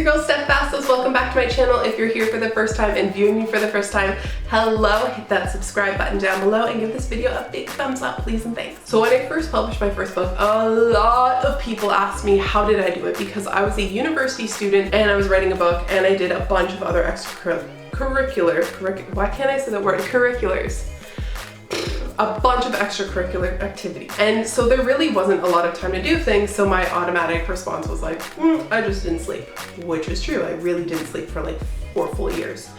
your girl Steph Bastos. Welcome back to my channel. If you're here for the first time and viewing me for the first time, hello, hit that subscribe button down below and give this video a big thumbs up, please and thanks. So when I first published my first book, a lot of people asked me how did I do it, because I was a university student and I was writing a book and I did a bunch of other curriculars. A bunch of extracurricular activity, and so there really wasn't a lot of time to do things, so my automatic response was like, I just didn't sleep, which is true. I really didn't sleep for like 4 full years.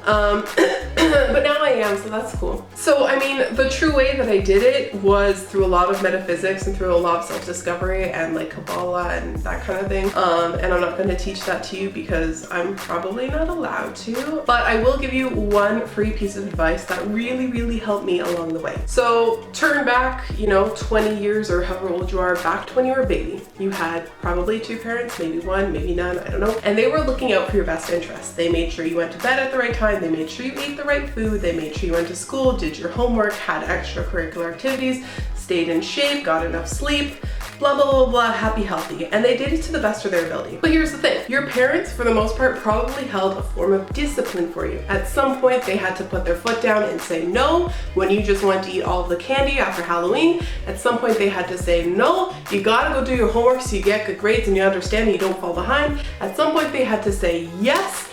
But now I am, so that's cool. So I mean, the true way that I did it was through a lot of metaphysics and through a lot of self-discovery and like Kabbalah and that kind of thing. And I'm not going to teach that to you because I'm probably not allowed to, but I will give you one free piece of advice that really helped me along the way. So turn back, 20 years or however old you are, back to when you were a baby. You had probably 2 parents, maybe 1, maybe none, I don't know. And they were looking out for your best interests. They made sure you went to bed at the right time. They made sure you ate the right food. They made sure you went to school, did your homework, had extracurricular activities, stayed in shape, got enough sleep, blah, blah, blah, blah, happy, healthy. And they did it to the best of their ability. But here's the thing. Your parents, for the most part, probably held a form of discipline for you. At some point, they had to put their foot down and say no when you just wanted to eat all of the candy after Halloween. At some point, they had to say no, you gotta go do your homework so you get good grades and you understand and you don't fall behind. At some point, they had to say yes,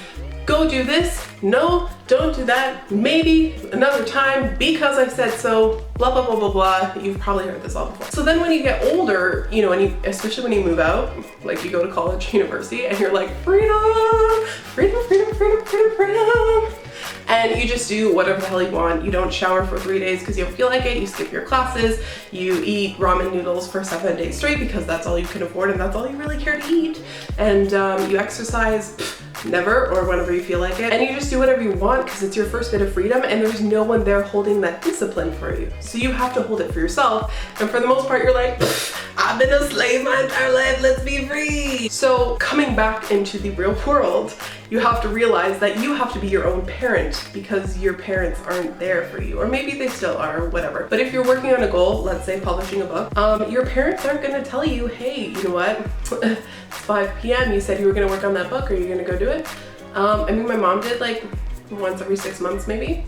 go do this, no, don't do that, maybe another time, because I said so, blah, blah, blah, blah, blah. You've probably heard this all before. So then when you get older, especially when you move out, like you go to college, university, and you're like, freedom, freedom, freedom, freedom, freedom, freedom. And you just do whatever the hell you want. You don't shower for 3 days because you don't feel like it. You skip your classes. You eat ramen noodles for 7 days straight because that's all you can afford and that's all you really care to eat. And you exercise never or whenever you feel like it. And you just do whatever you want because it's your first bit of freedom and there's no one there holding that discipline for you. So you have to hold it for yourself. And for the most part, you're like, I've been a slave my entire life, let's be free. So coming back into the real world, you have to realize that you have to be your own parent because your parents aren't there for you, or maybe they still are, or whatever. But if you're working on a goal, let's say publishing a book, your parents aren't gonna tell you, hey, you know what, it's 5 p.m. You said you were gonna work on that book, are you gonna go do it? I mean, my mom did like once every 6 months maybe,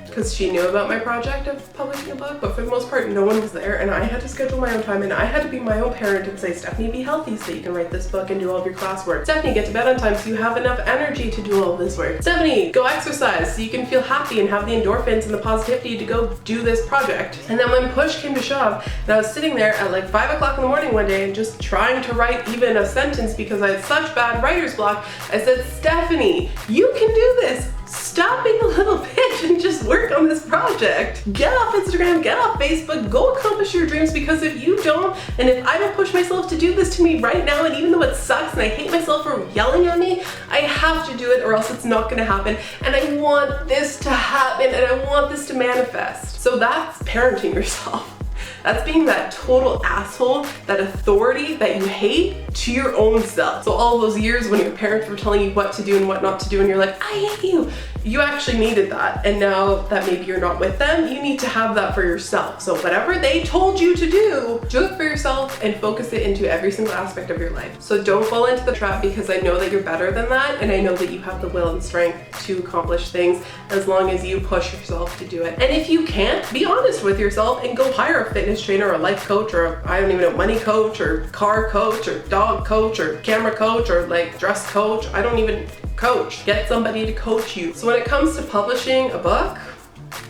because she knew about my project of publishing a book, but for the most part, no one was there and I had to schedule my own time and I had to be my own parent and say, Stephanie, be healthy so you can write this book and do all of your classwork. Stephanie, get to bed on time so you have enough energy to do all this work. Stephanie, go exercise so you can feel happy and have the endorphins and the positivity to go do this project. And then when push came to shove, and I was sitting there at like 5 o'clock in the morning one day and just trying to write even a sentence because I had such bad writer's block, I said, Stephanie, you can do this. Stop being a little bitch and just work on this project. Get off Instagram, get off Facebook, go accomplish your dreams, because if you don't, and if I don't push myself to do this to me right now, and even though it sucks and I hate myself for yelling at me, I have to do it or else it's not gonna happen. And I want this to happen and I want this to manifest. So that's parenting yourself. That's being that total asshole, that authority that you hate to your own self. So all those years when your parents were telling you what to do and what not to do and you're like, I hate you, you actually needed that. And now that maybe you're not with them, you need to have that for yourself. So whatever they told you to do it for yourself and focus it into every single aspect of your life. So don't fall into the trap, because I know that you're better than that. And I know that you have the will and strength to accomplish things as long as you push yourself to do it. And if you can't, be honest with yourself and go hire a fitness trainer or a life coach or I don't even know, money coach or car coach or dog coach or camera coach or like dress coach. I don't even coach. Get somebody to coach you. So when it comes to publishing a book,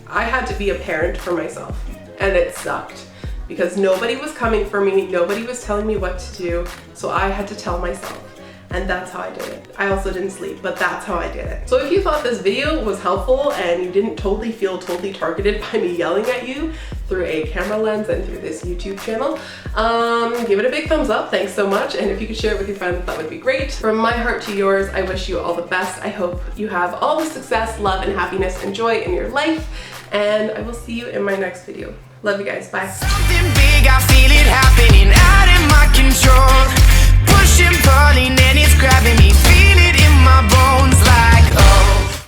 I had to be a parent for myself and it sucked because nobody was coming for me. Nobody was telling me what to do. So I had to tell myself. And that's how I did it. I also didn't sleep, but that's how I did it. So if you thought this video was helpful and you didn't totally feel totally targeted by me yelling at you through a camera lens and through this YouTube channel, give it a big thumbs up. Thanks so much. And if you could share it with your friends, that would be great. From my heart to yours, I wish you all the best. I hope you have all the success, love, and happiness and joy in your life. And I will see you in my next video. Love you guys. Bye. Something big, I feel it happening out of my control. Pushing, pulling, and it's grabbing me. Feel it in my bones.